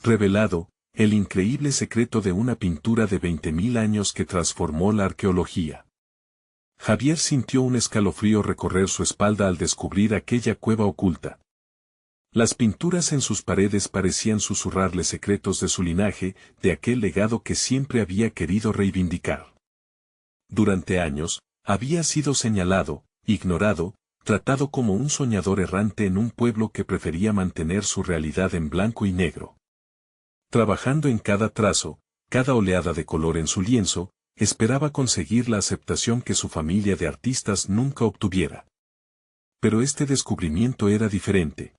revelado el increíble secreto de una pintura de 20.000 años que transformó la arqueología. Javier sintió un escalofrío recorrer su espalda al descubrir aquella cueva oculta. Las pinturas en sus paredes parecían susurrarle secretos de su linaje, de aquel legado que siempre había querido reivindicar. Durante años, había sido señalado, ignorado, tratado como un soñador errante en un pueblo que prefería mantener su realidad en blanco y negro. Trabajando en cada trazo, cada oleada de color en su lienzo, esperaba conseguir la aceptación que su familia de artistas nunca obtuviera. Pero este descubrimiento era diferente.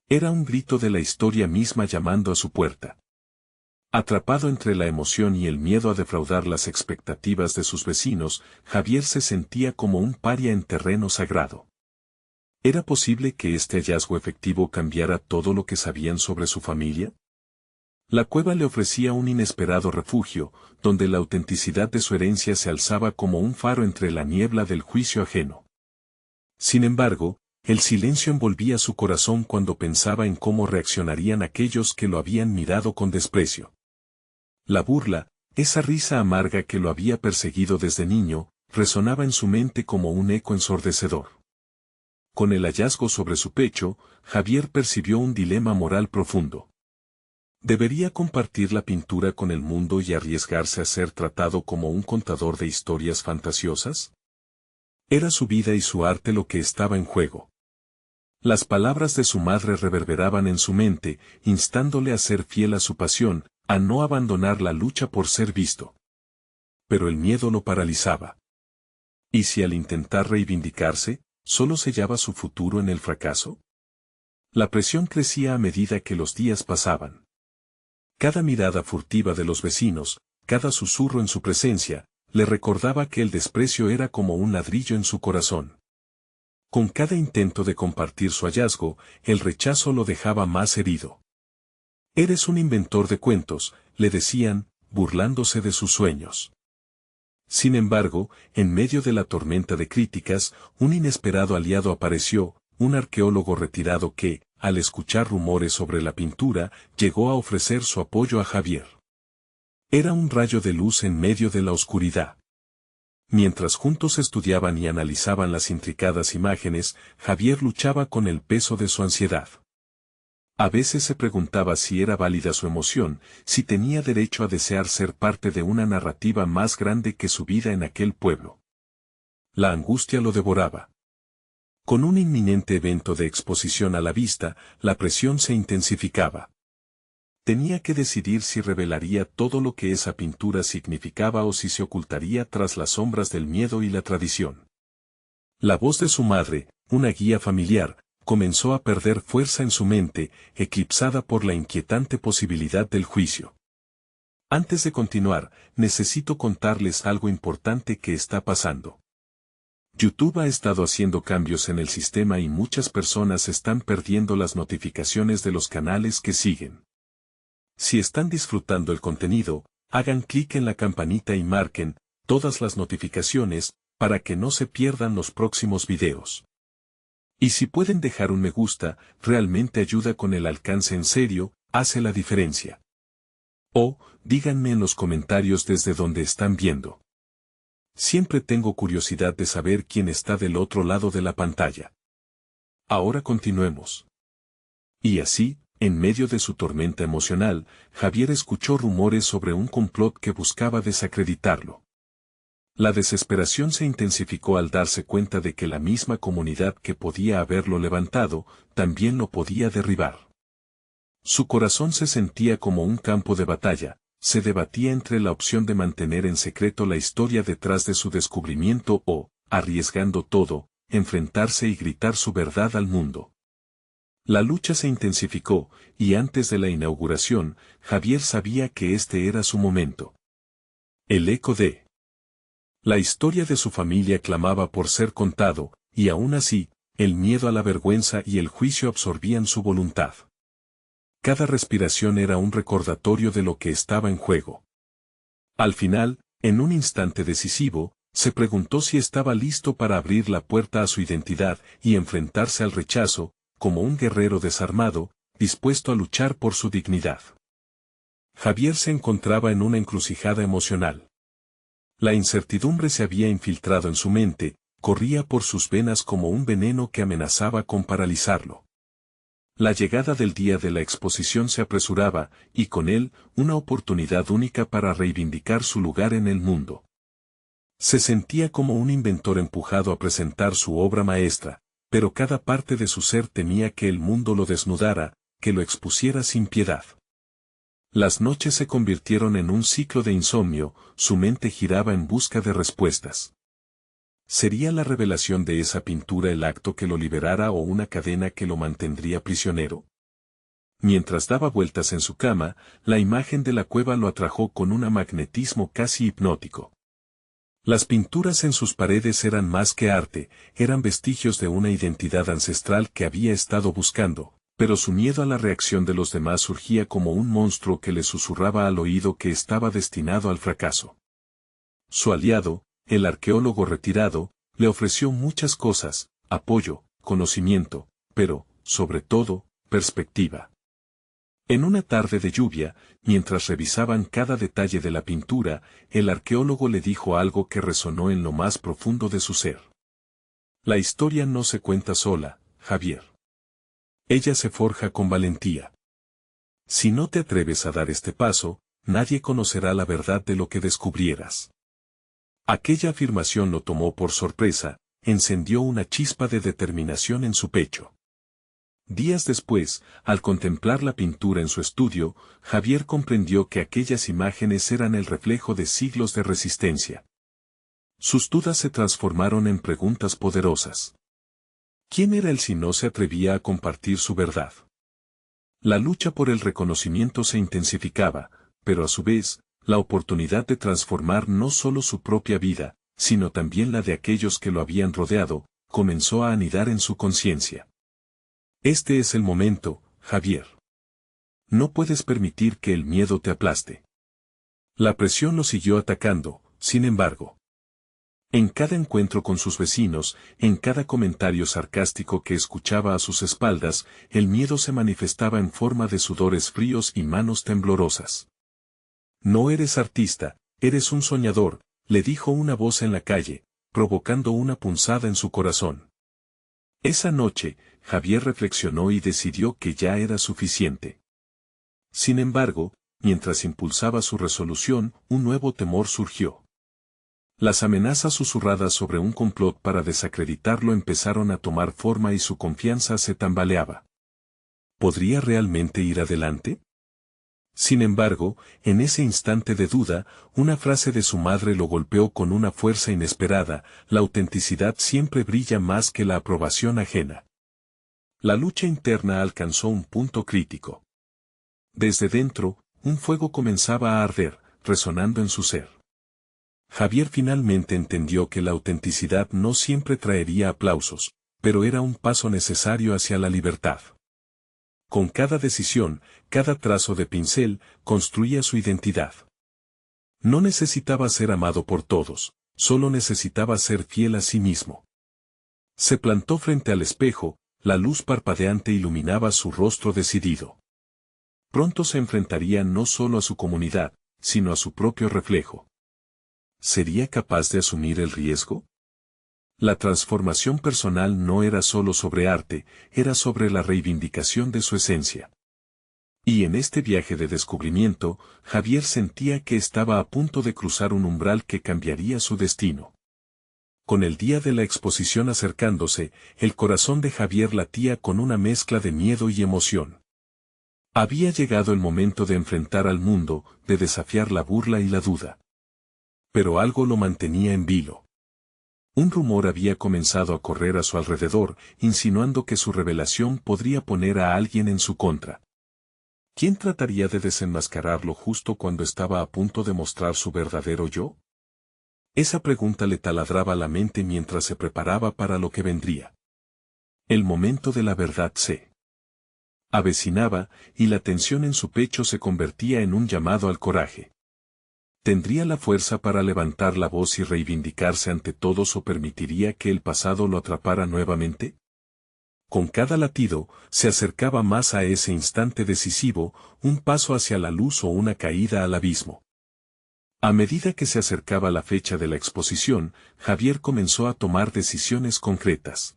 Era un grito de la historia misma llamando a su puerta. Atrapado entre la emoción y el miedo a defraudar las expectativas de sus vecinos, Javier se sentía como un paria en terreno sagrado. ¿Era posible que este hallazgo efectivo cambiara todo lo que sabían sobre su familia? La cueva le ofrecía un inesperado refugio, donde la autenticidad de su herencia se alzaba como un faro entre la niebla del juicio ajeno. Sin embargo, el silencio envolvía su corazón cuando pensaba en cómo reaccionarían aquellos que lo habían mirado con desprecio. La burla, esa risa amarga que lo había perseguido desde niño, resonaba en su mente como un eco ensordecedor. Con el hallazgo sobre su pecho, Javier percibió un dilema moral profundo. ¿Debería compartir la pintura con el mundo y arriesgarse a ser tratado como un contador de historias fantasiosas? Era su vida y su arte lo que estaba en juego. Las palabras de su madre reverberaban en su mente, instándole a ser fiel a su pasión, a no abandonar la lucha por ser visto. Pero el miedo lo paralizaba. ¿Y si al intentar reivindicarse, solo sellaba su futuro en el fracaso? La presión crecía a medida que los días pasaban. Cada mirada furtiva de los vecinos, cada susurro en su presencia, le recordaba que el desprecio era como un ladrillo en su corazón. Con cada intento de compartir su hallazgo, el rechazo lo dejaba más herido. «Eres un inventor de cuentos», le decían, burlándose de sus sueños. Sin embargo, en medio de la tormenta de críticas, un inesperado aliado apareció, un arqueólogo retirado que, al escuchar rumores sobre la pintura, llegó a ofrecer su apoyo a Javier. Era un rayo de luz en medio de la oscuridad. Mientras juntos estudiaban y analizaban las intricadas imágenes, Javier luchaba con el peso de su ansiedad. A veces se preguntaba si era válida su emoción, si tenía derecho a desear ser parte de una narrativa más grande que su vida en aquel pueblo. La angustia lo devoraba. Con un inminente evento de exposición a la vista, la presión se intensificaba. Tenía que decidir si revelaría todo lo que esa pintura significaba o si se ocultaría tras las sombras del miedo y la tradición. La voz de su madre, una guía familiar, comenzó a perder fuerza en su mente, eclipsada por la inquietante posibilidad del juicio. Antes de continuar, necesito contarles algo importante que está pasando. YouTube ha estado haciendo cambios en el sistema y muchas personas están perdiendo las notificaciones de los canales que siguen. Si están disfrutando el contenido, hagan clic en la campanita y marquen todas las notificaciones para que no se pierdan los próximos videos. Y si pueden dejar un me gusta, realmente ayuda con el alcance en serio, hace la diferencia. O, díganme en los comentarios desde donde están viendo. Siempre tengo curiosidad de saber quién está del otro lado de la pantalla. Ahora continuemos. Y así, en medio de su tormenta emocional, Javier escuchó rumores sobre un complot que buscaba desacreditarlo. La desesperación se intensificó al darse cuenta de que la misma comunidad que podía haberlo levantado, también lo podía derribar. Su corazón se sentía como un campo de batalla, se debatía entre la opción de mantener en secreto la historia detrás de su descubrimiento o, arriesgando todo, enfrentarse y gritar su verdad al mundo. La lucha se intensificó, y antes de la inauguración, Javier sabía que este era su momento. El eco de la historia de su familia clamaba por ser contado, y aún así, el miedo a la vergüenza y el juicio absorbían su voluntad. Cada respiración era un recordatorio de lo que estaba en juego. Al final, en un instante decisivo, se preguntó si estaba listo para abrir la puerta a su identidad y enfrentarse al rechazo, como un guerrero desarmado, dispuesto a luchar por su dignidad. Javier se encontraba en una encrucijada emocional. La incertidumbre se había infiltrado en su mente, corría por sus venas como un veneno que amenazaba con paralizarlo. La llegada del día de la exposición se apresuraba, y con él, una oportunidad única para reivindicar su lugar en el mundo. Se sentía como un inventor empujado a presentar su obra maestra, pero cada parte de su ser temía que el mundo lo desnudara, que lo expusiera sin piedad. Las noches se convirtieron en un ciclo de insomnio, su mente giraba en busca de respuestas. ¿Sería la revelación de esa pintura el acto que lo liberara o una cadena que lo mantendría prisionero? Mientras daba vueltas en su cama, la imagen de la cueva lo atrajo con un magnetismo casi hipnótico. Las pinturas en sus paredes eran más que arte, eran vestigios de una identidad ancestral que había estado buscando, pero su miedo a la reacción de los demás surgía como un monstruo que le susurraba al oído que estaba destinado al fracaso. Su aliado, el arqueólogo retirado, le ofreció muchas cosas, apoyo, conocimiento, pero, sobre todo, perspectiva. En una tarde de lluvia, mientras revisaban cada detalle de la pintura, el arqueólogo le dijo algo que resonó en lo más profundo de su ser. La historia no se cuenta sola, Javier. Ella se forja con valentía. Si no te atreves a dar este paso, nadie conocerá la verdad de lo que descubrieras. Aquella afirmación lo tomó por sorpresa, encendió una chispa de determinación en su pecho. Días después, al contemplar la pintura en su estudio, Javier comprendió que aquellas imágenes eran el reflejo de siglos de resistencia. Sus dudas se transformaron en preguntas poderosas. ¿Quién era él si no se atrevía a compartir su verdad? La lucha por el reconocimiento se intensificaba, pero a su vez, la oportunidad de transformar no solo su propia vida, sino también la de aquellos que lo habían rodeado, comenzó a anidar en su conciencia. Este es el momento, Javier. No puedes permitir que el miedo te aplaste. La presión lo siguió atacando, sin embargo. En cada encuentro con sus vecinos, en cada comentario sarcástico que escuchaba a sus espaldas, el miedo se manifestaba en forma de sudores fríos y manos temblorosas. No eres artista, eres un soñador, le dijo una voz en la calle, provocando una punzada en su corazón. Esa noche, Javier reflexionó y decidió que ya era suficiente. Sin embargo, mientras impulsaba su resolución, un nuevo temor surgió. Las amenazas susurradas sobre un complot para desacreditarlo empezaron a tomar forma y su confianza se tambaleaba. ¿Podría realmente ir adelante? Sin embargo, en ese instante de duda, una frase de su madre lo golpeó con una fuerza inesperada: la autenticidad siempre brilla más que la aprobación ajena. La lucha interna alcanzó un punto crítico. Desde dentro, un fuego comenzaba a arder, resonando en su ser. Javier finalmente entendió que la autenticidad no siempre traería aplausos, pero era un paso necesario hacia la libertad. Con cada decisión, cada trazo de pincel, construía su identidad. No necesitaba ser amado por todos, solo necesitaba ser fiel a sí mismo. Se plantó frente al espejo, la luz parpadeante iluminaba su rostro decidido. Pronto se enfrentaría no solo a su comunidad, sino a su propio reflejo. ¿Sería capaz de asumir el riesgo? La transformación personal no era solo sobre arte, era sobre la reivindicación de su esencia. Y en este viaje de descubrimiento, Javier sentía que estaba a punto de cruzar un umbral que cambiaría su destino. Con el día de la exposición acercándose, el corazón de Javier latía con una mezcla de miedo y emoción. Había llegado el momento de enfrentar al mundo, de desafiar la burla y la duda. Pero algo lo mantenía en vilo. Un rumor había comenzado a correr a su alrededor, insinuando que su revelación podría poner a alguien en su contra. ¿Quién trataría de desenmascararlo justo cuando estaba a punto de mostrar su verdadero yo? Esa pregunta le taladraba la mente mientras se preparaba para lo que vendría. El momento de la verdad se avecinaba, y la tensión en su pecho se convertía en un llamado al coraje. ¿Tendría la fuerza para levantar la voz y reivindicarse ante todos o permitiría que el pasado lo atrapara nuevamente? Con cada latido, se acercaba más a ese instante decisivo, un paso hacia la luz o una caída al abismo. A medida que se acercaba la fecha de la exposición, Javier comenzó a tomar decisiones concretas.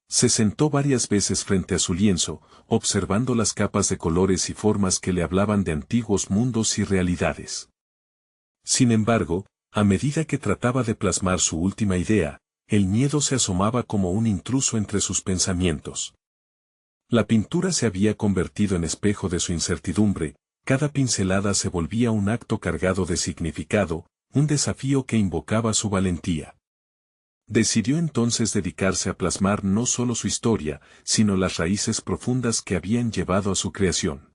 Se sentó varias veces frente a su lienzo, observando las capas de colores y formas que le hablaban de antiguos mundos y realidades. Sin embargo, a medida que trataba de plasmar su última idea, el miedo se asomaba como un intruso entre sus pensamientos. La pintura se había convertido en espejo de su incertidumbre, cada pincelada se volvía un acto cargado de significado, un desafío que invocaba su valentía. Decidió entonces dedicarse a plasmar no solo su historia, sino las raíces profundas que habían llevado a su creación.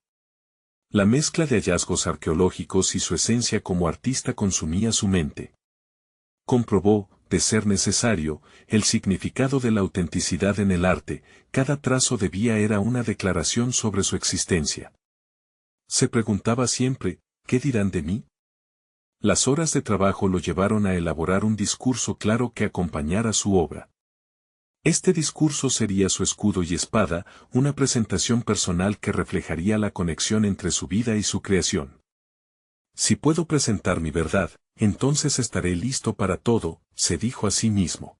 La mezcla de hallazgos arqueológicos y su esencia como artista consumía su mente. Comprobó, de ser necesario, el significado de la autenticidad en el arte, cada trazo de vía era una declaración sobre su existencia. Se preguntaba siempre, ¿qué dirán de mí? Las horas de trabajo lo llevaron a elaborar un discurso claro que acompañara su obra. Este discurso sería su escudo y espada, una presentación personal que reflejaría la conexión entre su vida y su creación. Si puedo presentar mi verdad, entonces estaré listo para todo, se dijo a sí mismo.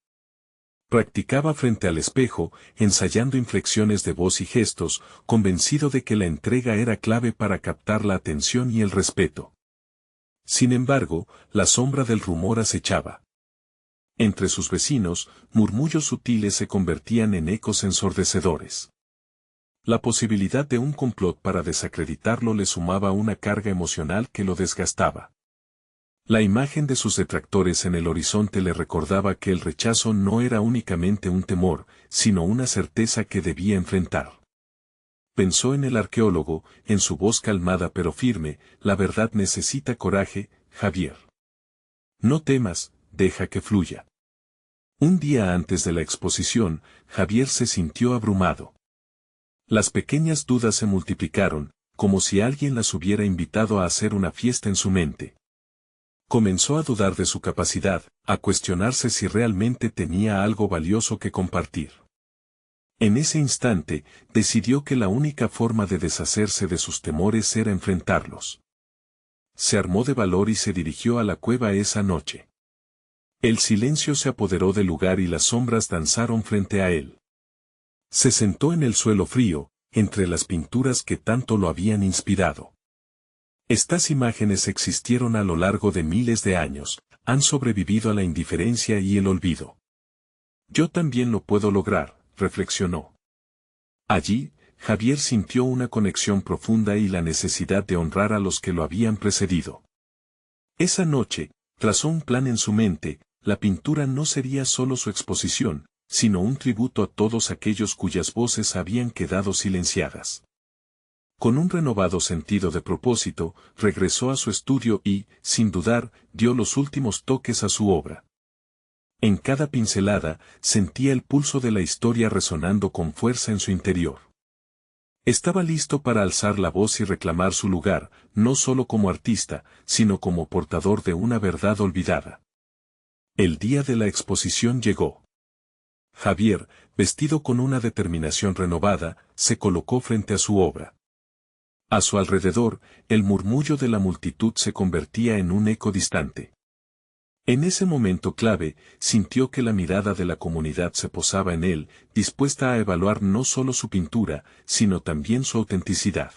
Practicaba frente al espejo, ensayando inflexiones de voz y gestos, convencido de que la entrega era clave para captar la atención y el respeto. Sin embargo, la sombra del rumor acechaba. Entre sus vecinos, murmullos sutiles se convertían en ecos ensordecedores. La posibilidad de un complot para desacreditarlo le sumaba una carga emocional que lo desgastaba. La imagen de sus detractores en el horizonte le recordaba que el rechazo no era únicamente un temor, sino una certeza que debía enfrentar. Pensó en el arqueólogo, en su voz calmada pero firme, la verdad necesita coraje, Javier. No temas, deja que fluya. Un día antes de la exposición, Javier se sintió abrumado. Las pequeñas dudas se multiplicaron, como si alguien las hubiera invitado a hacer una fiesta en su mente. Comenzó a dudar de su capacidad, a cuestionarse si realmente tenía algo valioso que compartir. En ese instante, decidió que la única forma de deshacerse de sus temores era enfrentarlos. Se armó de valor y se dirigió a la cueva esa noche. El silencio se apoderó del lugar y las sombras danzaron frente a él. Se sentó en el suelo frío, entre las pinturas que tanto lo habían inspirado. Estas imágenes existieron a lo largo de miles de años, han sobrevivido a la indiferencia y el olvido. Yo también lo puedo lograr, reflexionó. Allí, Javier sintió una conexión profunda y la necesidad de honrar a los que lo habían precedido. Esa noche, trazó un plan en su mente, la pintura no sería solo su exposición, sino un tributo a todos aquellos cuyas voces habían quedado silenciadas. Con un renovado sentido de propósito, regresó a su estudio y, sin dudar, dio los últimos toques a su obra. En cada pincelada, sentía el pulso de la historia resonando con fuerza en su interior. Estaba listo para alzar la voz y reclamar su lugar, no solo como artista, sino como portador de una verdad olvidada. El día de la exposición llegó. Javier, vestido con una determinación renovada, se colocó frente a su obra. A su alrededor, el murmullo de la multitud se convertía en un eco distante. En ese momento clave, sintió que la mirada de la comunidad se posaba en él, dispuesta a evaluar no solo su pintura, sino también su autenticidad.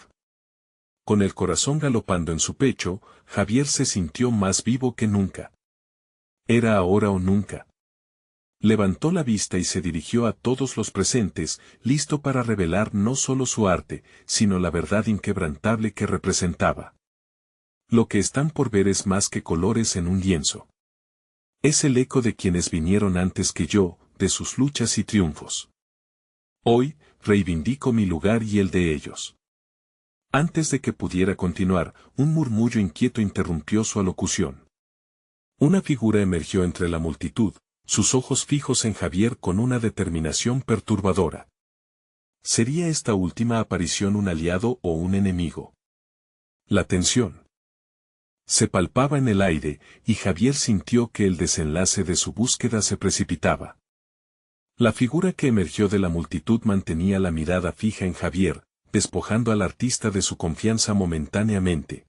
Con el corazón galopando en su pecho, Javier se sintió más vivo que nunca. Era ahora o nunca. Levantó la vista y se dirigió a todos los presentes, listo para revelar no solo su arte, sino la verdad inquebrantable que representaba. Lo que están por ver es más que colores en un lienzo. Es el eco de quienes vinieron antes que yo, de sus luchas y triunfos. Hoy, reivindico mi lugar y el de ellos. Antes de que pudiera continuar, un murmullo inquieto interrumpió su alocución. Una figura emergió entre la multitud, sus ojos fijos en Javier con una determinación perturbadora. ¿Sería esta última aparición un aliado o un enemigo? La tensión se palpaba en el aire, y Javier sintió que el desenlace de su búsqueda se precipitaba. La figura que emergió de la multitud mantenía la mirada fija en Javier, despojando al artista de su confianza momentáneamente.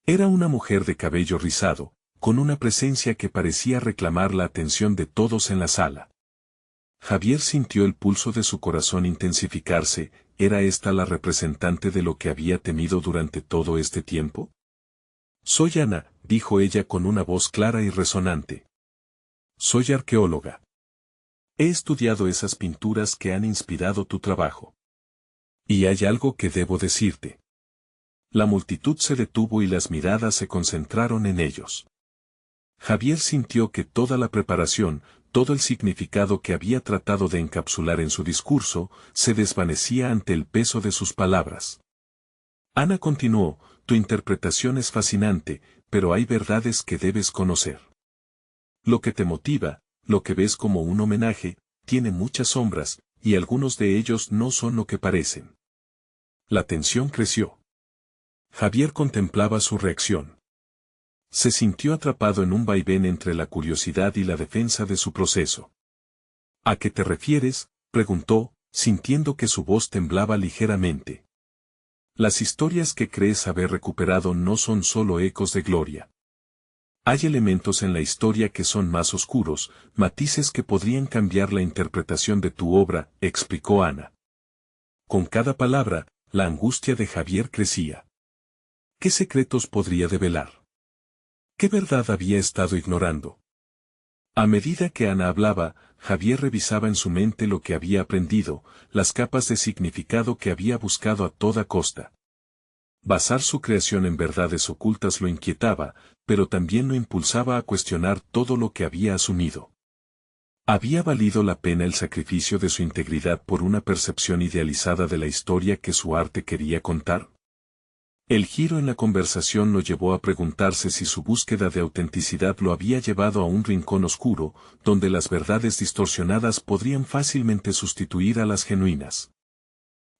Era una mujer de cabello rizado, con una presencia que parecía reclamar la atención de todos en la sala. Javier sintió el pulso de su corazón intensificarse. ¿Era esta la representante de lo que había temido durante todo este tiempo? Soy Ana, dijo ella con una voz clara y resonante. Soy arqueóloga. He estudiado esas pinturas que han inspirado tu trabajo. Y hay algo que debo decirte. La multitud se detuvo y las miradas se concentraron en ellos. Javier sintió que toda la preparación, todo el significado que había tratado de encapsular en su discurso, se desvanecía ante el peso de sus palabras. Ana continuó, tu interpretación es fascinante, pero hay verdades que debes conocer. Lo que te motiva, lo que ves como un homenaje, tiene muchas sombras, y algunos de ellos no son lo que parecen. La tensión creció. Javier contemplaba su reacción. Se sintió atrapado en un vaivén entre la curiosidad y la defensa de su proceso. ¿A qué te refieres?, preguntó, sintiendo que su voz temblaba ligeramente. Las historias que crees haber recuperado no son solo ecos de gloria. Hay elementos en la historia que son más oscuros, matices que podrían cambiar la interpretación de tu obra, explicó Ana. Con cada palabra, la angustia de Javier crecía. ¿Qué secretos podría develar? ¿Qué verdad había estado ignorando? A medida que Ana hablaba, Javier revisaba en su mente lo que había aprendido, las capas de significado que había buscado a toda costa. Basar su creación en verdades ocultas lo inquietaba, pero también lo impulsaba a cuestionar todo lo que había asumido. ¿Había valido la pena el sacrificio de su integridad por una percepción idealizada de la historia que su arte quería contar? El giro en la conversación lo llevó a preguntarse si su búsqueda de autenticidad lo había llevado a un rincón oscuro, donde las verdades distorsionadas podrían fácilmente sustituir a las genuinas.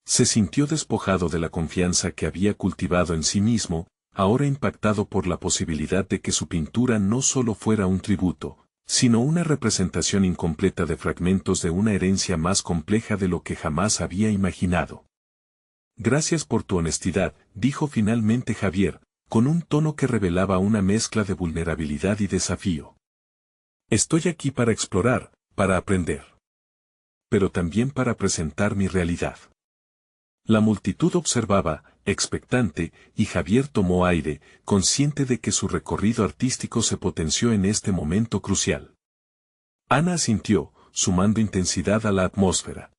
Se sintió despojado de la confianza que había cultivado en sí mismo, ahora impactado por la posibilidad de que su pintura no solo fuera un tributo, sino una representación incompleta de fragmentos de una herencia más compleja de lo que jamás había imaginado. Gracias por tu honestidad, dijo finalmente Javier, con un tono que revelaba una mezcla de vulnerabilidad y desafío. Estoy aquí para explorar, para aprender. Pero también para presentar mi realidad. La multitud observaba, expectante, y Javier tomó aire, consciente de que su recorrido artístico se potenció en este momento crucial. Ana asintió, sumando intensidad a la atmósfera.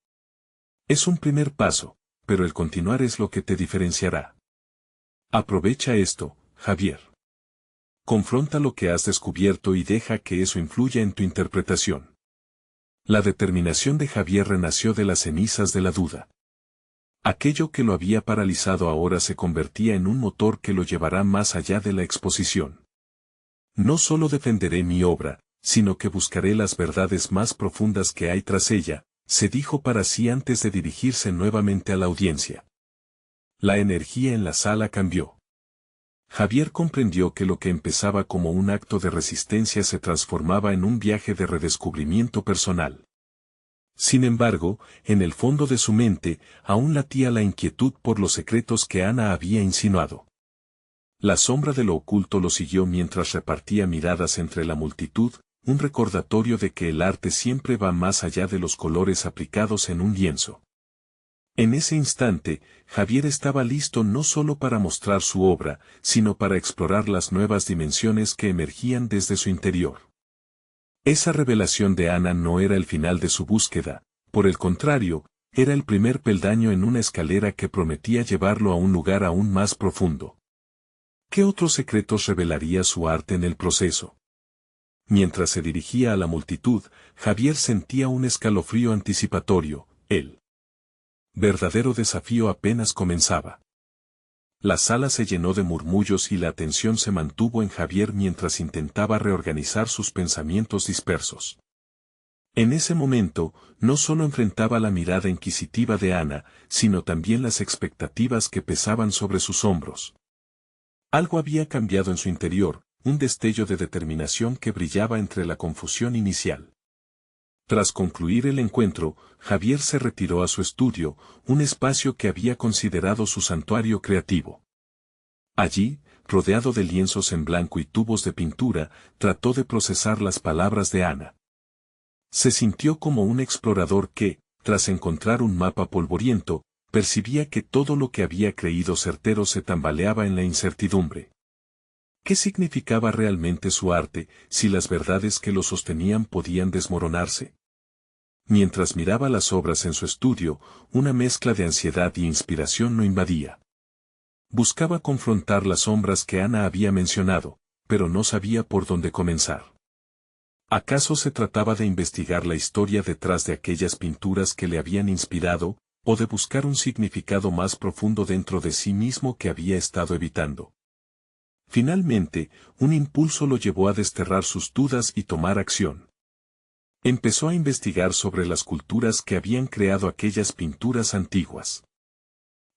Es un primer paso, pero el continuar es lo que te diferenciará. Aprovecha esto, Javier. Confronta lo que has descubierto y deja que eso influya en tu interpretación. La determinación de Javier renació de las cenizas de la duda. Aquello que lo había paralizado ahora se convertía en un motor que lo llevará más allá de la exposición. No solo defenderé mi obra, sino que buscaré las verdades más profundas que hay tras ella, se dijo para sí antes de dirigirse nuevamente a la audiencia. La energía en la sala cambió. Javier comprendió que lo que empezaba como un acto de resistencia se transformaba en un viaje de redescubrimiento personal. Sin embargo, en el fondo de su mente, aún latía la inquietud por los secretos que Ana había insinuado. La sombra de lo oculto lo siguió mientras repartía miradas entre la multitud, un recordatorio de que el arte siempre va más allá de los colores aplicados en un lienzo. En ese instante, Javier estaba listo no solo para mostrar su obra, sino para explorar las nuevas dimensiones que emergían desde su interior. Esa revelación de Ana no era el final de su búsqueda, por el contrario, era el primer peldaño en una escalera que prometía llevarlo a un lugar aún más profundo. ¿Qué otros secretos revelaría su arte en el proceso? Mientras se dirigía a la multitud, Javier sentía un escalofrío anticipatorio, el verdadero desafío apenas comenzaba. La sala se llenó de murmullos y la atención se mantuvo en Javier mientras intentaba reorganizar sus pensamientos dispersos. En ese momento, no solo enfrentaba la mirada inquisitiva de Ana, sino también las expectativas que pesaban sobre sus hombros. Algo había cambiado en su interior, un destello de determinación que brillaba entre la confusión inicial. Tras concluir el encuentro, Javier se retiró a su estudio, un espacio que había considerado su santuario creativo. Allí, rodeado de lienzos en blanco y tubos de pintura, trató de procesar las palabras de Ana. Se sintió como un explorador que, tras encontrar un mapa polvoriento, percibía que todo lo que había creído certero se tambaleaba en la incertidumbre. ¿Qué significaba realmente su arte, si las verdades que lo sostenían podían desmoronarse? Mientras miraba las obras en su estudio, una mezcla de ansiedad y inspiración lo invadía. Buscaba confrontar las sombras que Ana había mencionado, pero no sabía por dónde comenzar. ¿Acaso se trataba de investigar la historia detrás de aquellas pinturas que le habían inspirado, o de buscar un significado más profundo dentro de sí mismo que había estado evitando? Finalmente, un impulso lo llevó a desterrar sus dudas y tomar acción. Empezó a investigar sobre las culturas que habían creado aquellas pinturas antiguas.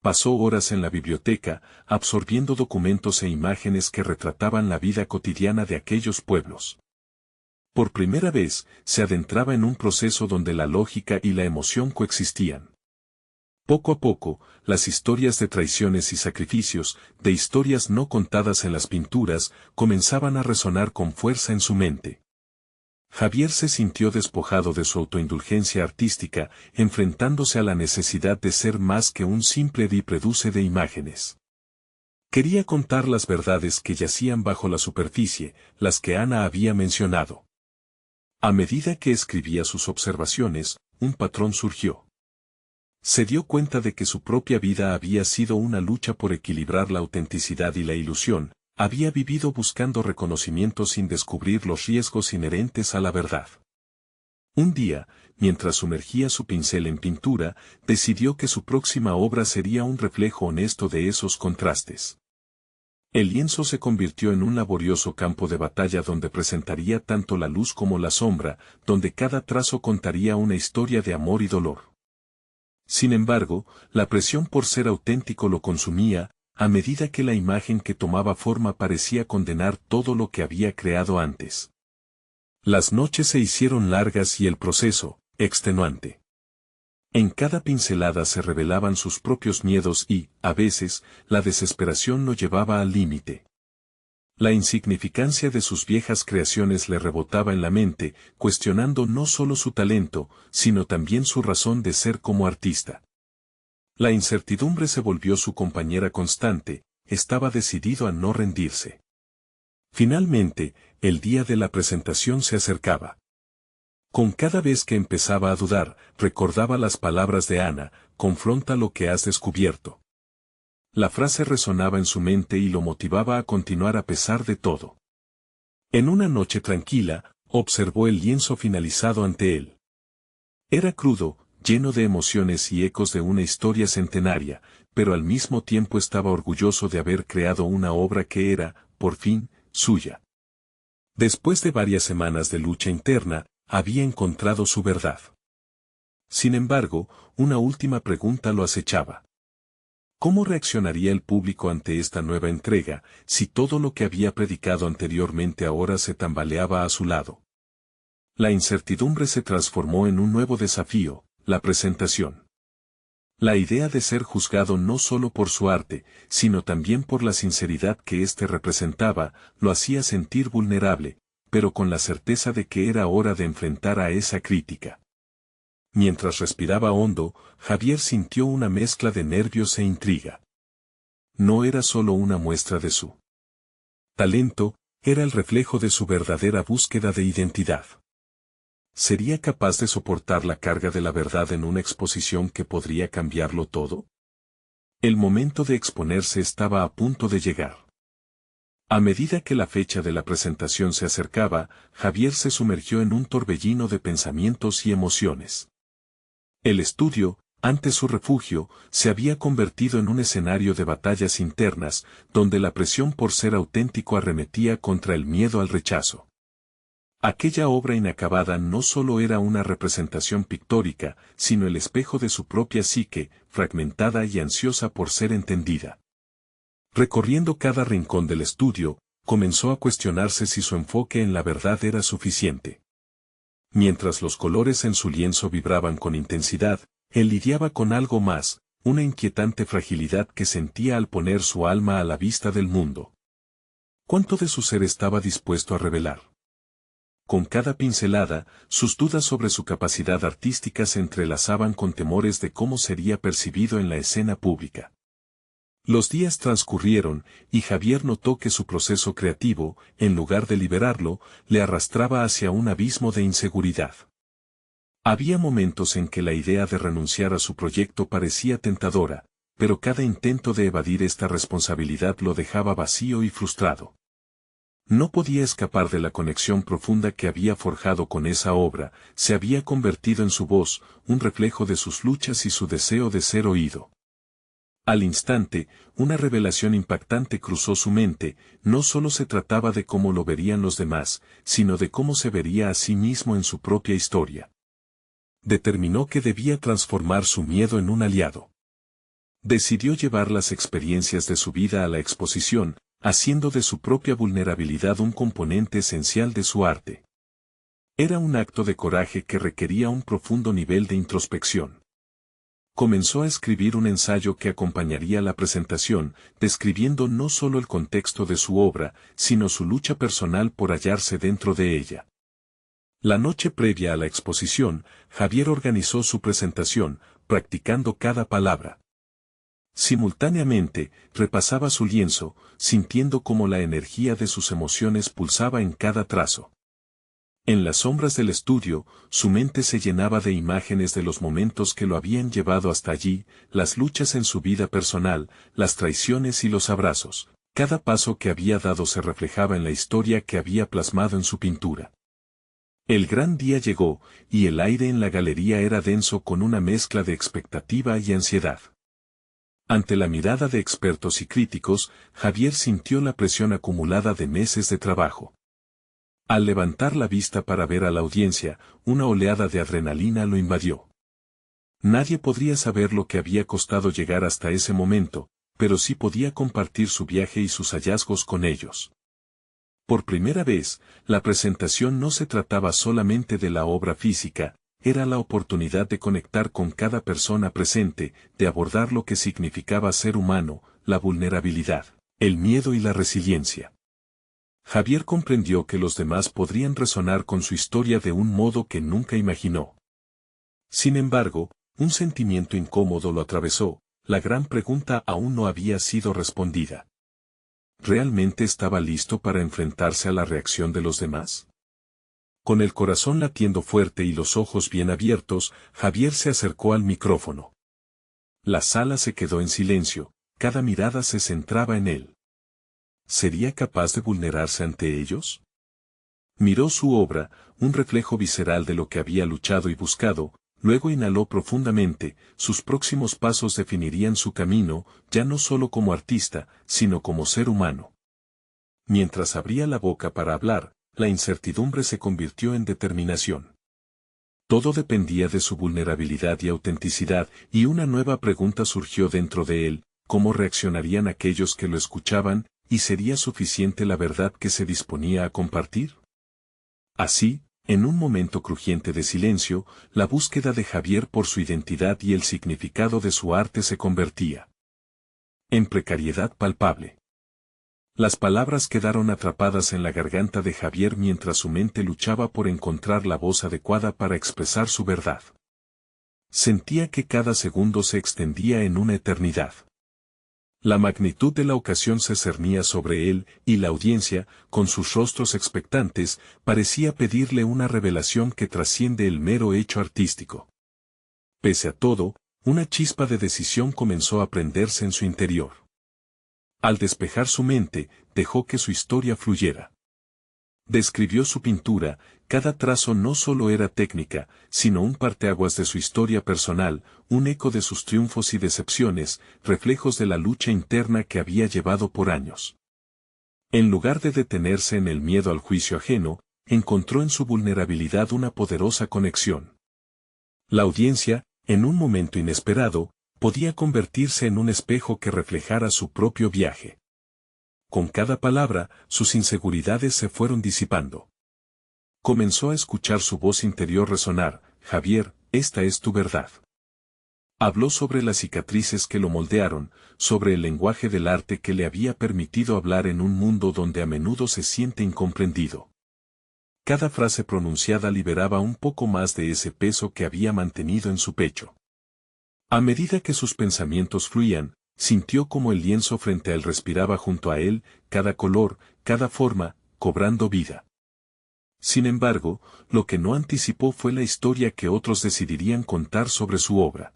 Pasó horas en la biblioteca, absorbiendo documentos e imágenes que retrataban la vida cotidiana de aquellos pueblos. Por primera vez, se adentraba en un proceso donde la lógica y la emoción coexistían. Poco a poco, las historias de traiciones y sacrificios, de historias no contadas en las pinturas, comenzaban a resonar con fuerza en su mente. Javier se sintió despojado de su autoindulgencia artística, enfrentándose a la necesidad de ser más que un simple reproduce de imágenes. Quería contar las verdades que yacían bajo la superficie, las que Ana había mencionado. A medida que escribía sus observaciones, un patrón surgió. Se dio cuenta de que su propia vida había sido una lucha por equilibrar la autenticidad y la ilusión. Había vivido buscando reconocimiento sin descubrir los riesgos inherentes a la verdad. Un día, mientras sumergía su pincel en pintura, decidió que su próxima obra sería un reflejo honesto de esos contrastes. El lienzo se convirtió en un laborioso campo de batalla donde presentaría tanto la luz como la sombra, donde cada trazo contaría una historia de amor y dolor. Sin embargo, la presión por ser auténtico lo consumía, a medida que la imagen que tomaba forma parecía condenar todo lo que había creado antes. Las noches se hicieron largas y el proceso, extenuante. En cada pincelada se revelaban sus propios miedos y, a veces, la desesperación lo llevaba al límite. La insignificancia de sus viejas creaciones le rebotaba en la mente, cuestionando no solo su talento, sino también su razón de ser como artista. La incertidumbre se volvió su compañera constante, estaba decidido a no rendirse. Finalmente, el día de la presentación se acercaba. Con cada vez que empezaba a dudar, recordaba las palabras de Ana, confronta lo que has descubierto. La frase resonaba en su mente y lo motivaba a continuar a pesar de todo. En una noche tranquila, observó el lienzo finalizado ante él. Era crudo, lleno de emociones y ecos de una historia centenaria, pero al mismo tiempo estaba orgulloso de haber creado una obra que era, por fin, suya. Después de varias semanas de lucha interna, había encontrado su verdad. Sin embargo, una última pregunta lo acechaba. ¿Cómo reaccionaría el público ante esta nueva entrega, si todo lo que había predicado anteriormente ahora se tambaleaba a su lado? La incertidumbre se transformó en un nuevo desafío, la presentación. La idea de ser juzgado no solo por su arte, sino también por la sinceridad que éste representaba, lo hacía sentir vulnerable, pero con la certeza de que era hora de enfrentar a esa crítica. Mientras respiraba hondo, Javier sintió una mezcla de nervios e intriga. No era solo una muestra de su talento, era el reflejo de su verdadera búsqueda de identidad. ¿Sería capaz de soportar la carga de la verdad en una exposición que podría cambiarlo todo? El momento de exponerse estaba a punto de llegar. A medida que la fecha de la presentación se acercaba, Javier se sumergió en un torbellino de pensamientos y emociones. El estudio, antes su refugio, se había convertido en un escenario de batallas internas, donde la presión por ser auténtico arremetía contra el miedo al rechazo. Aquella obra inacabada no solo era una representación pictórica, sino el espejo de su propia psique, fragmentada y ansiosa por ser entendida. Recorriendo cada rincón del estudio, comenzó a cuestionarse si su enfoque en la verdad era suficiente. Mientras los colores en su lienzo vibraban con intensidad, él lidiaba con algo más, una inquietante fragilidad que sentía al poner su alma a la vista del mundo. ¿Cuánto de su ser estaba dispuesto a revelar? Con cada pincelada, sus dudas sobre su capacidad artística se entrelazaban con temores de cómo sería percibido en la escena pública. Los días transcurrieron, y Javier notó que su proceso creativo, en lugar de liberarlo, le arrastraba hacia un abismo de inseguridad. Había momentos en que la idea de renunciar a su proyecto parecía tentadora, pero cada intento de evadir esta responsabilidad lo dejaba vacío y frustrado. No podía escapar de la conexión profunda que había forjado con esa obra, se había convertido en su voz, un reflejo de sus luchas y su deseo de ser oído. Al instante, una revelación impactante cruzó su mente, no solo se trataba de cómo lo verían los demás, sino de cómo se vería a sí mismo en su propia historia. Determinó que debía transformar su miedo en un aliado. Decidió llevar las experiencias de su vida a la exposición, haciendo de su propia vulnerabilidad un componente esencial de su arte. Era un acto de coraje que requería un profundo nivel de introspección. Comenzó a escribir un ensayo que acompañaría la presentación, describiendo no solo el contexto de su obra, sino su lucha personal por hallarse dentro de ella. La noche previa a la exposición, Javier organizó su presentación, practicando cada palabra. Simultáneamente, repasaba su lienzo, sintiendo cómo la energía de sus emociones pulsaba en cada trazo. En las sombras del estudio, su mente se llenaba de imágenes de los momentos que lo habían llevado hasta allí, las luchas en su vida personal, las traiciones y los abrazos. Cada paso que había dado se reflejaba en la historia que había plasmado en su pintura. El gran día llegó, y el aire en la galería era denso con una mezcla de expectativa y ansiedad. Ante la mirada de expertos y críticos, Javier sintió la presión acumulada de meses de trabajo. Al levantar la vista para ver a la audiencia, una oleada de adrenalina lo invadió. Nadie podría saber lo que había costado llegar hasta ese momento, pero sí podía compartir su viaje y sus hallazgos con ellos. Por primera vez, la presentación no se trataba solamente de la obra física, era la oportunidad de conectar con cada persona presente, de abordar lo que significaba ser humano, la vulnerabilidad, el miedo y la resiliencia. Javier comprendió que los demás podrían resonar con su historia de un modo que nunca imaginó. Sin embargo, un sentimiento incómodo lo atravesó, la gran pregunta aún no había sido respondida. ¿Realmente estaba listo para enfrentarse a la reacción de los demás? Con el corazón latiendo fuerte y los ojos bien abiertos, Javier se acercó al micrófono. La sala se quedó en silencio, cada mirada se centraba en él. ¿Sería capaz de vulnerarse ante ellos? Miró su obra, un reflejo visceral de lo que había luchado y buscado, luego inhaló profundamente, sus próximos pasos definirían su camino, ya no solo como artista, sino como ser humano. Mientras abría la boca para hablar, la incertidumbre se convirtió en determinación. Todo dependía de su vulnerabilidad y autenticidad, y una nueva pregunta surgió dentro de él: ¿cómo reaccionarían aquellos que lo escuchaban, y sería suficiente la verdad que se disponía a compartir? Así, en un momento crujiente de silencio, la búsqueda de Javier por su identidad y el significado de su arte se convertía en precariedad palpable. Las palabras quedaron atrapadas en la garganta de Javier mientras su mente luchaba por encontrar la voz adecuada para expresar su verdad. Sentía que cada segundo se extendía en una eternidad. La magnitud de la ocasión se cernía sobre él, y la audiencia, con sus rostros expectantes, parecía pedirle una revelación que trasciende el mero hecho artístico. Pese a todo, una chispa de decisión comenzó a prenderse en su interior. Al despejar su mente, dejó que su historia fluyera. Describió su pintura, cada trazo no solo era técnica, sino un parteaguas de su historia personal, un eco de sus triunfos y decepciones, reflejos de la lucha interna que había llevado por años. En lugar de detenerse en el miedo al juicio ajeno, encontró en su vulnerabilidad una poderosa conexión. La audiencia, en un momento inesperado, podía convertirse en un espejo que reflejara su propio viaje. Con cada palabra, sus inseguridades se fueron disipando. Comenzó a escuchar su voz interior resonar: Javier, esta es tu verdad. Habló sobre las cicatrices que lo moldearon, sobre el lenguaje del arte que le había permitido hablar en un mundo donde a menudo se siente incomprendido. Cada frase pronunciada liberaba un poco más de ese peso que había mantenido en su pecho. A medida que sus pensamientos fluían, sintió como el lienzo frente a él respiraba junto a él, cada color, cada forma, cobrando vida. Sin embargo, lo que no anticipó fue la historia que otros decidirían contar sobre su obra.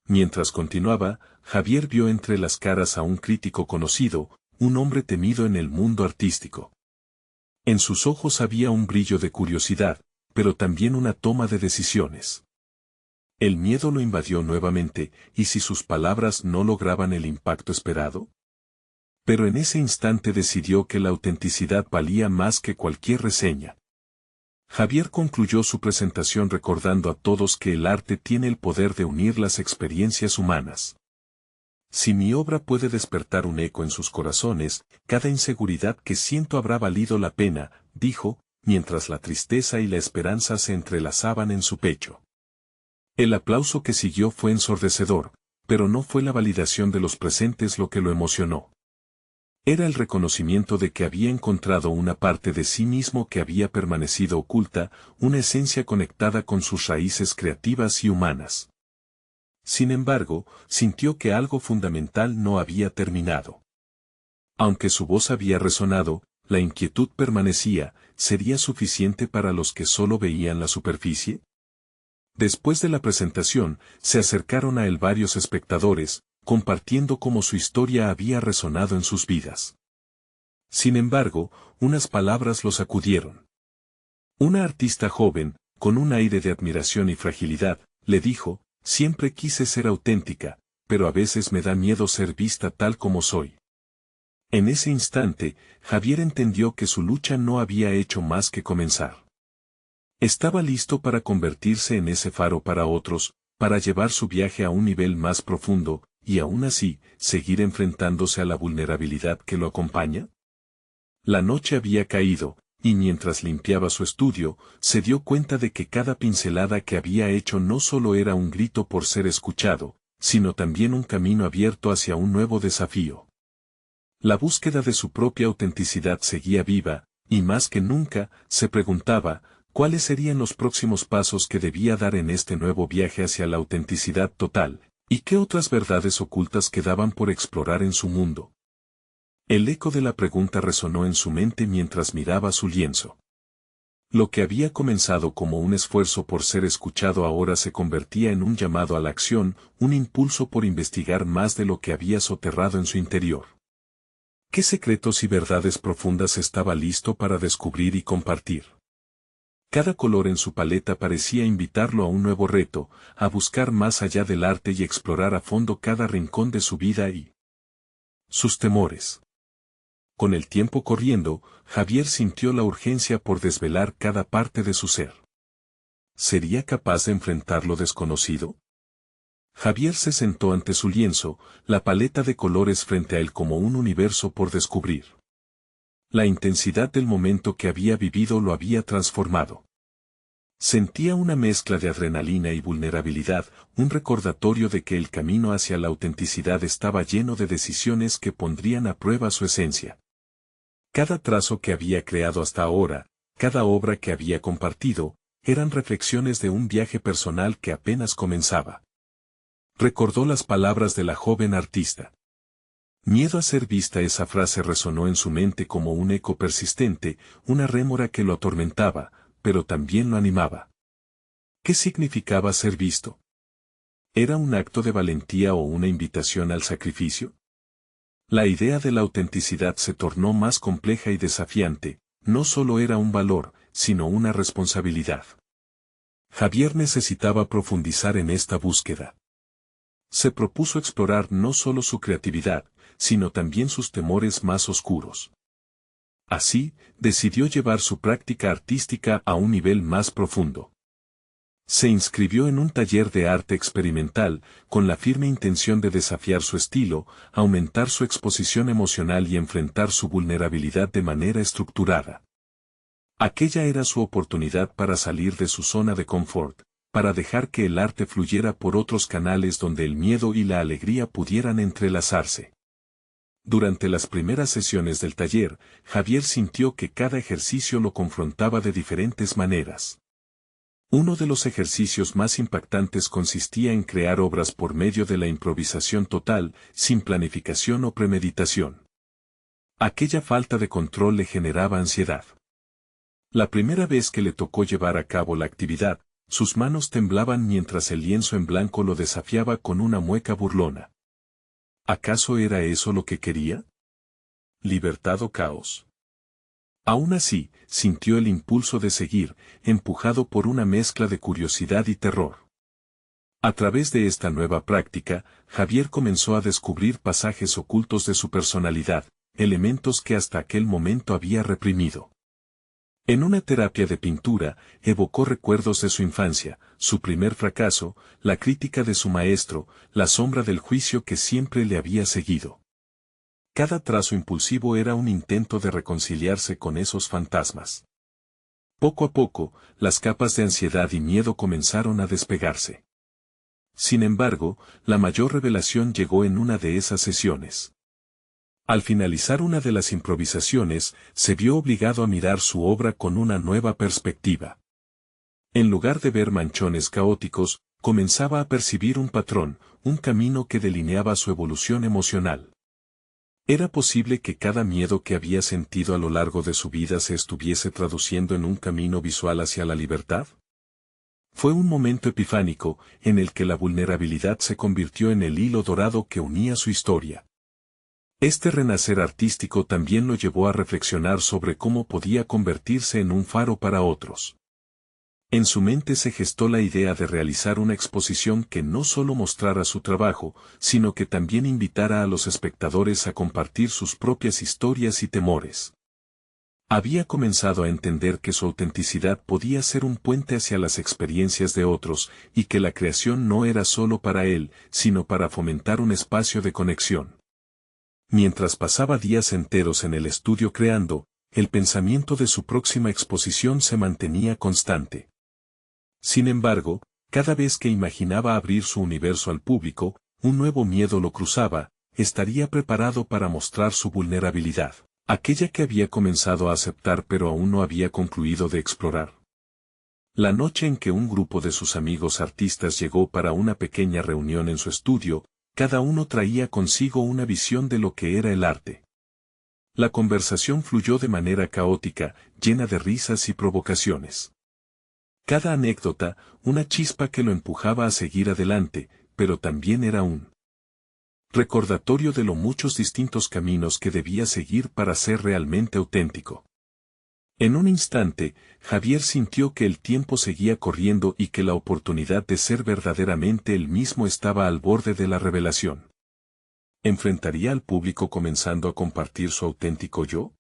Mientras continuaba, Javier vio entre las caras a un crítico conocido, un hombre temido en el mundo artístico. En sus ojos había un brillo de curiosidad, pero también una toma de decisiones. El miedo lo invadió nuevamente, ¿y si sus palabras no lograban el impacto esperado? Pero en ese instante decidió que la autenticidad valía más que cualquier reseña. Javier concluyó su presentación recordando a todos que el arte tiene el poder de unir las experiencias humanas. Si mi obra puede despertar un eco en sus corazones, cada inseguridad que siento habrá valido la pena, dijo, mientras la tristeza y la esperanza se entrelazaban en su pecho. El aplauso que siguió fue ensordecedor, pero no fue la validación de los presentes lo que lo emocionó. Era el reconocimiento de que había encontrado una parte de sí mismo que había permanecido oculta, una esencia conectada con sus raíces creativas y humanas. Sin embargo, sintió que algo fundamental no había terminado. Aunque su voz había resonado, la inquietud permanecía: ¿sería suficiente para los que solo veían la superficie? Después de la presentación, se acercaron a él varios espectadores, compartiendo cómo su historia había resonado en sus vidas. Sin embargo, unas palabras lo sacudieron. Una artista joven, con un aire de admiración y fragilidad, le dijo: siempre quise ser auténtica, pero a veces me da miedo ser vista tal como soy. En ese instante, Javier entendió que su lucha no había hecho más que comenzar. Estaba listo para convertirse en ese faro para otros, para llevar su viaje a un nivel más profundo, y aún así, seguir enfrentándose a la vulnerabilidad que lo acompaña. La noche había caído, y mientras limpiaba su estudio, se dio cuenta de que cada pincelada que había hecho no solo era un grito por ser escuchado, sino también un camino abierto hacia un nuevo desafío. La búsqueda de su propia autenticidad seguía viva, y más que nunca, se preguntaba, ¿cuáles serían los próximos pasos que debía dar en este nuevo viaje hacia la autenticidad total, y qué otras verdades ocultas quedaban por explorar en su mundo? El eco de la pregunta resonó en su mente mientras miraba su lienzo. Lo que había comenzado como un esfuerzo por ser escuchado ahora se convertía en un llamado a la acción, un impulso por investigar más de lo que había soterrado en su interior. ¿Qué secretos y verdades profundas estaba listo para descubrir y compartir? Cada color en su paleta parecía invitarlo a un nuevo reto, a buscar más allá del arte y explorar a fondo cada rincón de su vida y sus temores. Con el tiempo corriendo, Javier sintió la urgencia por desvelar cada parte de su ser. ¿Sería capaz de enfrentar lo desconocido? Javier se sentó ante su lienzo, la paleta de colores frente a él como un universo por descubrir. La intensidad del momento que había vivido lo había transformado. Sentía una mezcla de adrenalina y vulnerabilidad, un recordatorio de que el camino hacia la autenticidad estaba lleno de decisiones que pondrían a prueba su esencia. Cada trazo que había creado hasta ahora, cada obra que había compartido, eran reflexiones de un viaje personal que apenas comenzaba. Recordó las palabras de la joven artista. Miedo a ser vista. Esa frase resonó en su mente como un eco persistente, una rémora que lo atormentaba, pero también lo animaba. ¿Qué significaba ser visto? ¿Era un acto de valentía o una invitación al sacrificio? La idea de la autenticidad se tornó más compleja y desafiante, no solo era un valor, sino una responsabilidad. Javier necesitaba profundizar en esta búsqueda. Se propuso explorar no solo su creatividad, sino también sus temores más oscuros. Así, decidió llevar su práctica artística a un nivel más profundo. Se inscribió en un taller de arte experimental, con la firme intención de desafiar su estilo, aumentar su exposición emocional y enfrentar su vulnerabilidad de manera estructurada. Aquella era su oportunidad para salir de su zona de confort, para dejar que el arte fluyera por otros canales donde el miedo y la alegría pudieran entrelazarse. Durante las primeras sesiones del taller, Javier sintió que cada ejercicio lo confrontaba de diferentes maneras. Uno de los ejercicios más impactantes consistía en crear obras por medio de la improvisación total, sin planificación o premeditación. Aquella falta de control le generaba ansiedad. La primera vez que le tocó llevar a cabo la actividad, sus manos temblaban mientras el lienzo en blanco lo desafiaba con una mueca burlona. ¿Acaso era eso lo que quería? ¿Libertad o caos? Aún así, sintió el impulso de seguir, empujado por una mezcla de curiosidad y terror. A través de esta nueva práctica, Javier comenzó a descubrir pasajes ocultos de su personalidad, elementos que hasta aquel momento había reprimido. En una terapia de pintura, evocó recuerdos de su infancia, su primer fracaso, la crítica de su maestro, la sombra del juicio que siempre le había seguido. Cada trazo impulsivo era un intento de reconciliarse con esos fantasmas. Poco a poco, las capas de ansiedad y miedo comenzaron a despegarse. Sin embargo, la mayor revelación llegó en una de esas sesiones. Al finalizar una de las improvisaciones, se vio obligado a mirar su obra con una nueva perspectiva. En lugar de ver manchones caóticos, comenzaba a percibir un patrón, un camino que delineaba su evolución emocional. ¿Era posible que cada miedo que había sentido a lo largo de su vida se estuviese traduciendo en un camino visual hacia la libertad? Fue un momento epifánico, en el que la vulnerabilidad se convirtió en el hilo dorado que unía su historia. Este renacer artístico también lo llevó a reflexionar sobre cómo podía convertirse en un faro para otros. En su mente se gestó la idea de realizar una exposición que no solo mostrara su trabajo, sino que también invitara a los espectadores a compartir sus propias historias y temores. Había comenzado a entender que su autenticidad podía ser un puente hacia las experiencias de otros, y que la creación no era solo para él, sino para fomentar un espacio de conexión. Mientras pasaba días enteros en el estudio creando, el pensamiento de su próxima exposición se mantenía constante. Sin embargo, cada vez que imaginaba abrir su universo al público, un nuevo miedo lo cruzaba. Estaría preparado para mostrar su vulnerabilidad, aquella que había comenzado a aceptar pero aún no había concluido de explorar. La noche en que un grupo de sus amigos artistas llegó para una pequeña reunión en su estudio, cada uno traía consigo una visión de lo que era el arte. La conversación fluyó de manera caótica, llena de risas y provocaciones. Cada anécdota, una chispa que lo empujaba a seguir adelante, pero también era un recordatorio de los muchos distintos caminos que debía seguir para ser realmente auténtico. En un instante, Javier sintió que el tiempo seguía corriendo y que la oportunidad de ser verdaderamente él mismo estaba al borde de la revelación. ¿Enfrentaría al público comenzando a compartir su auténtico yo?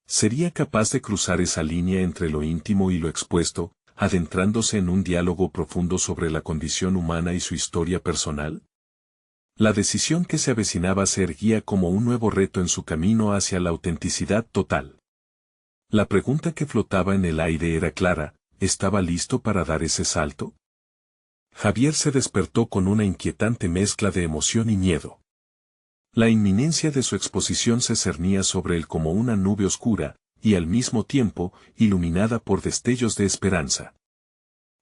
¿Sería capaz de cruzar esa línea entre lo íntimo y lo expuesto, adentrándose en un diálogo profundo sobre la condición humana y su historia personal? La decisión que se avecinaba se erguía como un nuevo reto en su camino hacia la autenticidad total. La pregunta que flotaba en el aire era clara: ¿estaba listo para dar ese salto? Javier se despertó con una inquietante mezcla de emoción y miedo. La inminencia de su exposición se cernía sobre él como una nube oscura, y al mismo tiempo, iluminada por destellos de esperanza.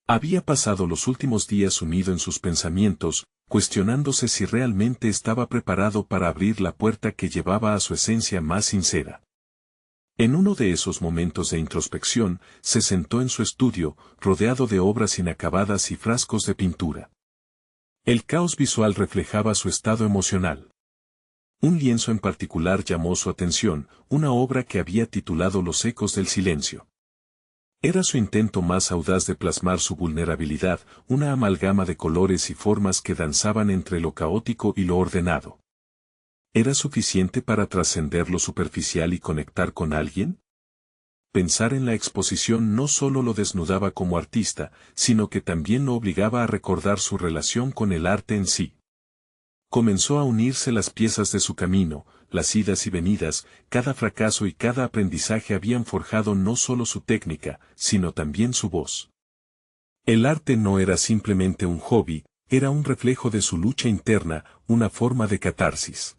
Había pasado los últimos días sumido en sus pensamientos, cuestionándose si realmente estaba preparado para abrir la puerta que llevaba a su esencia más sincera. En uno de esos momentos de introspección, se sentó en su estudio, rodeado de obras inacabadas y frascos de pintura. El caos visual reflejaba su estado emocional. Un lienzo en particular llamó su atención, una obra que había titulado Los ecos del silencio. Era su intento más audaz de plasmar su vulnerabilidad, una amalgama de colores y formas que danzaban entre lo caótico y lo ordenado. ¿Era suficiente para trascender lo superficial y conectar con alguien? Pensar en la exposición no solo lo desnudaba como artista, sino que también lo obligaba a recordar su relación con el arte en sí. Comenzó a unirse las piezas de su camino, las idas y venidas, cada fracaso y cada aprendizaje habían forjado no solo su técnica, sino también su voz. El arte no era simplemente un hobby, era un reflejo de su lucha interna, una forma de catarsis.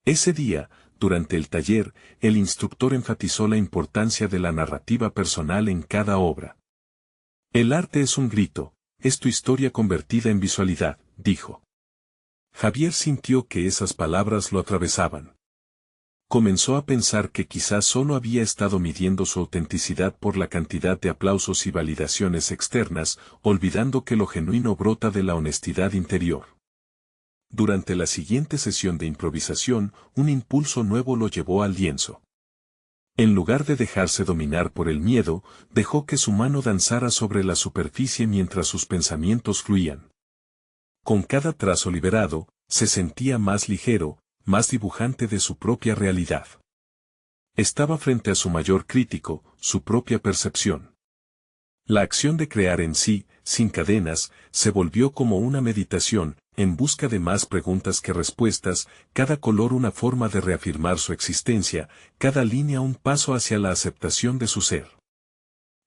Ese día, durante el taller, el instructor enfatizó la importancia de la narrativa personal en cada obra. El arte es un grito, es tu historia convertida en visualidad, dijo. Javier sintió que esas palabras lo atravesaban. Comenzó a pensar que quizás solo había estado midiendo su autenticidad por la cantidad de aplausos y validaciones externas, olvidando que lo genuino brota de la honestidad interior. Durante la siguiente sesión de improvisación, un impulso nuevo lo llevó al lienzo. En lugar de dejarse dominar por el miedo, dejó que su mano danzara sobre la superficie mientras sus pensamientos fluían. Con cada trazo liberado, se sentía más ligero, más dibujante de su propia realidad. Estaba frente a su mayor crítico, su propia percepción. La acción de crear en sí, sin cadenas, se volvió como una meditación, en busca de más preguntas que respuestas, cada color una forma de reafirmar su existencia, cada línea un paso hacia la aceptación de su ser.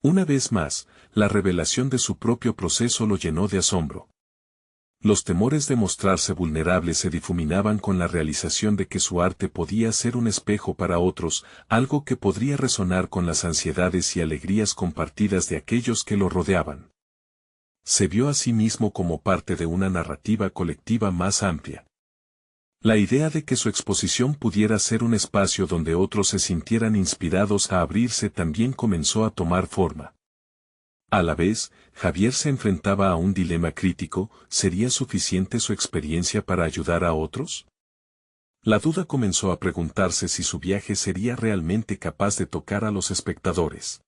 Una vez más, la revelación de su propio proceso lo llenó de asombro. Los temores de mostrarse vulnerable se difuminaban con la realización de que su arte podía ser un espejo para otros, algo que podría resonar con las ansiedades y alegrías compartidas de aquellos que lo rodeaban. Se vio a sí mismo como parte de una narrativa colectiva más amplia. La idea de que su exposición pudiera ser un espacio donde otros se sintieran inspirados a abrirse también comenzó a tomar forma. A la vez, Javier se enfrentaba a un dilema crítico: ¿sería suficiente su experiencia para ayudar a otros? La duda comenzó a preguntarse si su viaje sería realmente capaz de tocar a los espectadores.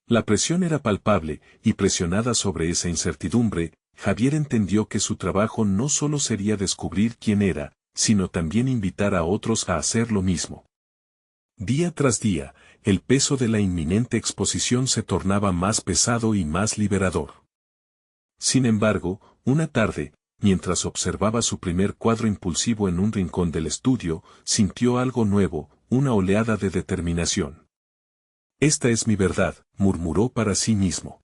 La presión era palpable, y presionada sobre esa incertidumbre, Javier entendió que su trabajo no solo sería descubrir quién era, sino también invitar a otros a hacer lo mismo. Día tras día, el peso de la inminente exposición se tornaba más pesado y más liberador. Sin embargo, una tarde, mientras observaba su primer cuadro impulsivo en un rincón del estudio, sintió algo nuevo, una oleada de determinación. «Esta es mi verdad», murmuró para sí mismo.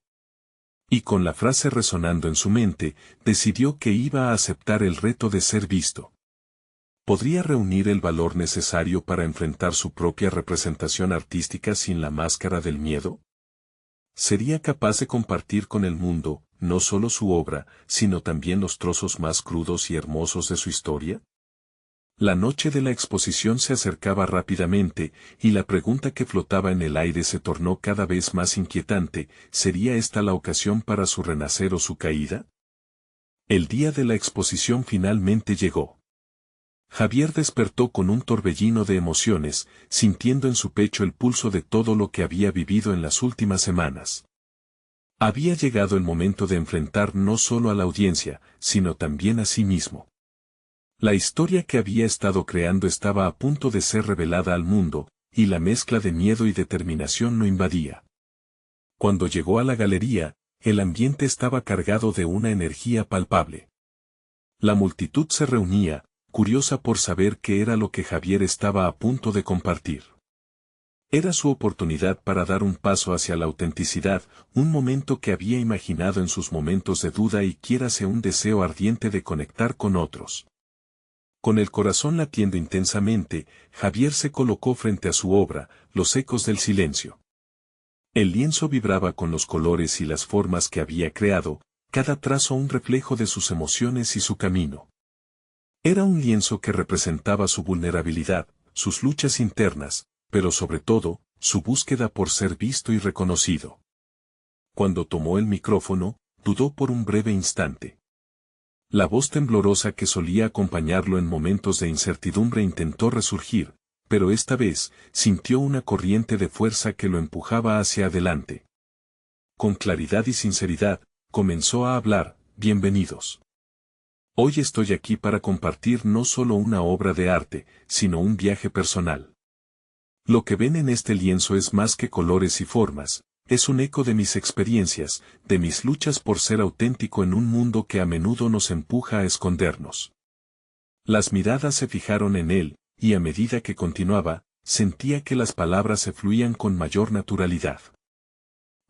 Y con la frase resonando en su mente, decidió que iba a aceptar el reto de ser visto. ¿Podría reunir el valor necesario para enfrentar su propia representación artística sin la máscara del miedo? ¿Sería capaz de compartir con el mundo, no solo su obra, sino también los trozos más crudos y hermosos de su historia? La noche de la exposición se acercaba rápidamente, y la pregunta que flotaba en el aire se tornó cada vez más inquietante: ¿sería esta la ocasión para su renacer o su caída? El día de la exposición finalmente llegó. Javier despertó con un torbellino de emociones, sintiendo en su pecho el pulso de todo lo que había vivido en las últimas semanas. Había llegado el momento de enfrentar no solo a la audiencia, sino también a sí mismo. La historia que había estado creando estaba a punto de ser revelada al mundo, y la mezcla de miedo y determinación lo invadía. Cuando llegó a la galería, el ambiente estaba cargado de una energía palpable. La multitud se reunía, curiosa por saber qué era lo que Javier estaba a punto de compartir. Era su oportunidad para dar un paso hacia la autenticidad, un momento que había imaginado en sus momentos de duda y quiérase un deseo ardiente de conectar con otros. Con el corazón latiendo intensamente, Javier se colocó frente a su obra, Los ecos del silencio. El lienzo vibraba con los colores y las formas que había creado, cada trazo un reflejo de sus emociones y su camino. Era un lienzo que representaba su vulnerabilidad, sus luchas internas, pero sobre todo, su búsqueda por ser visto y reconocido. Cuando tomó el micrófono, dudó por un breve instante. La voz temblorosa que solía acompañarlo en momentos de incertidumbre intentó resurgir, pero esta vez, sintió una corriente de fuerza que lo empujaba hacia adelante. Con claridad y sinceridad, comenzó a hablar: «Bienvenidos. Hoy estoy aquí para compartir no solo una obra de arte, sino un viaje personal. Lo que ven en este lienzo es más que colores y formas, es un eco de mis experiencias, de mis luchas por ser auténtico en un mundo que a menudo nos empuja a escondernos». Las miradas se fijaron en él, y a medida que continuaba, sentía que las palabras se fluían con mayor naturalidad.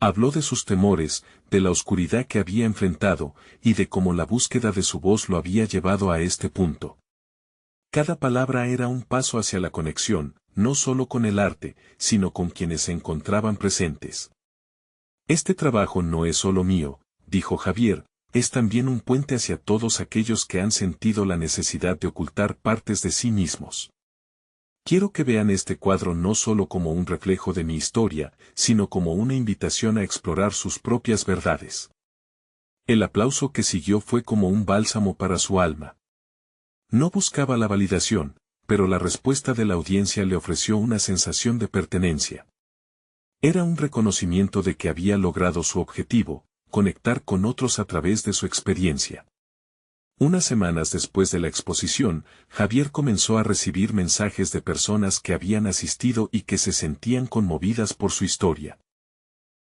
Habló de sus temores, de la oscuridad que había enfrentado, y de cómo la búsqueda de su voz lo había llevado a este punto. Cada palabra era un paso hacia la conexión, no solo con el arte, sino con quienes se encontraban presentes. Este trabajo no es solo mío, dijo Javier, es también un puente hacia todos aquellos que han sentido la necesidad de ocultar partes de sí mismos. Quiero que vean este cuadro no solo como un reflejo de mi historia, sino como una invitación a explorar sus propias verdades. El aplauso que siguió fue como un bálsamo para su alma. No buscaba la validación, pero la respuesta de la audiencia le ofreció una sensación de pertenencia. Era un reconocimiento de que había logrado su objetivo, conectar con otros a través de su experiencia. Unas semanas después de la exposición, Javier comenzó a recibir mensajes de personas que habían asistido y que se sentían conmovidas por su historia.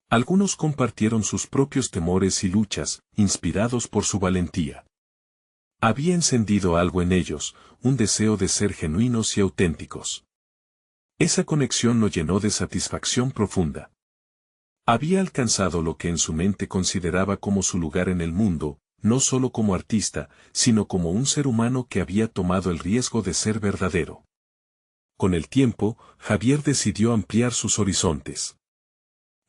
Algunos compartieron sus propios temores y luchas, inspirados por su valentía. Había encendido algo en ellos, un deseo de ser genuinos y auténticos. Esa conexión lo llenó de satisfacción profunda. Había alcanzado lo que en su mente consideraba como su lugar en el mundo, no solo como artista, sino como un ser humano que había tomado el riesgo de ser verdadero. Con el tiempo, Javier decidió ampliar sus horizontes.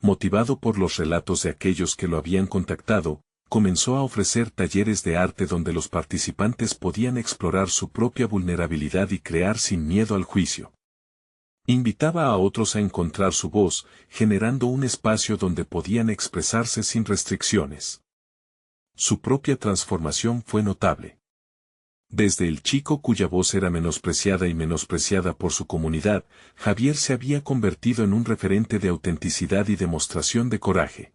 Motivado por los relatos de aquellos que lo habían contactado, comenzó a ofrecer talleres de arte donde los participantes podían explorar su propia vulnerabilidad y crear sin miedo al juicio. Invitaba a otros a encontrar su voz, generando un espacio donde podían expresarse sin restricciones. Su propia transformación fue notable. Desde el chico cuya voz era menospreciada y menospreciada por su comunidad, Javier se había convertido en un referente de autenticidad y demostración de coraje.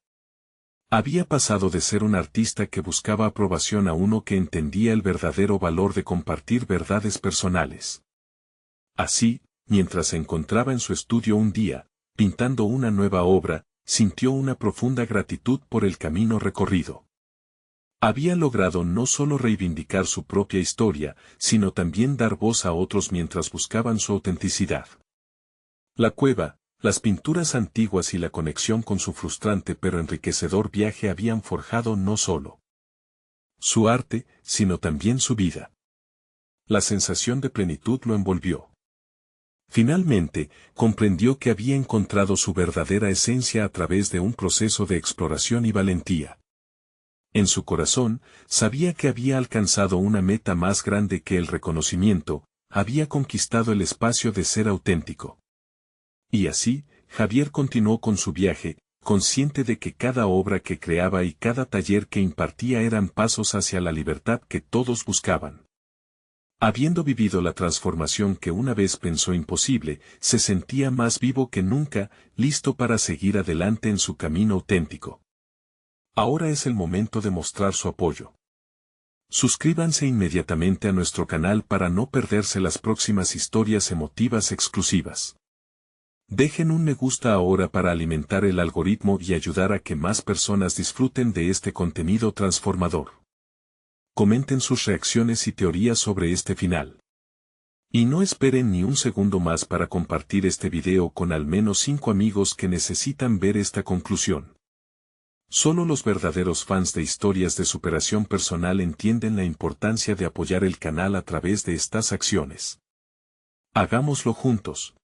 Había pasado de ser un artista que buscaba aprobación a uno que entendía el verdadero valor de compartir verdades personales. Así, mientras se encontraba en su estudio un día, pintando una nueva obra, sintió una profunda gratitud por el camino recorrido. Había logrado no solo reivindicar su propia historia, sino también dar voz a otros mientras buscaban su autenticidad. La cueva, las pinturas antiguas y la conexión con su frustrante pero enriquecedor viaje habían forjado no solo su arte, sino también su vida. La sensación de plenitud lo envolvió. Finalmente, comprendió que había encontrado su verdadera esencia a través de un proceso de exploración y valentía. En su corazón, sabía que había alcanzado una meta más grande que el reconocimiento, había conquistado el espacio de ser auténtico. Y así, Javier continuó con su viaje, consciente de que cada obra que creaba y cada taller que impartía eran pasos hacia la libertad que todos buscaban. Habiendo vivido la transformación que una vez pensó imposible, se sentía más vivo que nunca, listo para seguir adelante en su camino auténtico. Ahora es el momento de mostrar su apoyo. Suscríbanse inmediatamente a nuestro canal para no perderse las próximas historias emotivas exclusivas. Dejen un me gusta ahora para alimentar el algoritmo y ayudar a que más personas disfruten de este contenido transformador. Comenten sus reacciones y teorías sobre este final. Y no esperen ni un segundo más para compartir este video con al menos 5 amigos que necesitan ver esta conclusión. Solo los verdaderos fans de historias de superación personal entienden la importancia de apoyar el canal a través de estas acciones. Hagámoslo juntos.